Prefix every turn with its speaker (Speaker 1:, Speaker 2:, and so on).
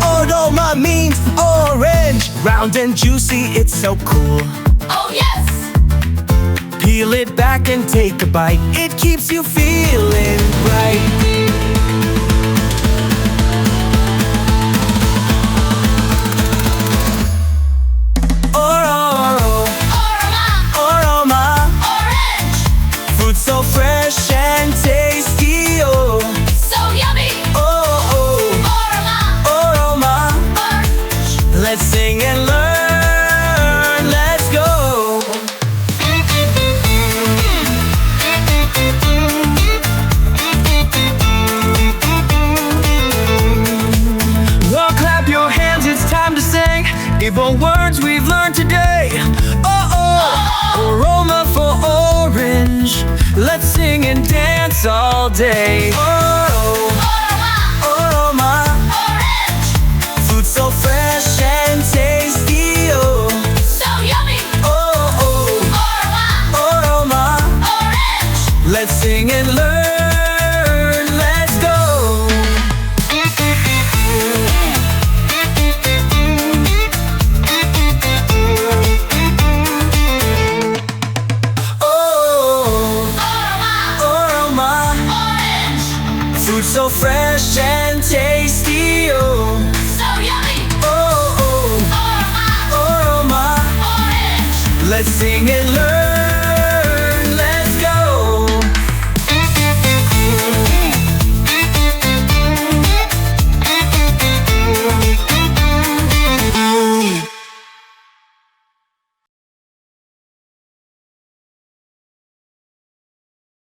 Speaker 1: Oroma means orange, round and juicy, it's so cool.
Speaker 2: Oh yes!
Speaker 1: Peel it back and take a bite, it keeps you feeling bright. So fresh and tasty, oh,
Speaker 2: so yummy.
Speaker 1: Oh, oh,
Speaker 2: Oroma,
Speaker 1: Oroma. Let's sing and learn, let's go. Well, clap your hands, it's time to sing Igbo words we've learned today. Oh, oh, Oroma for orange. Let's sing and dance all day. Oh.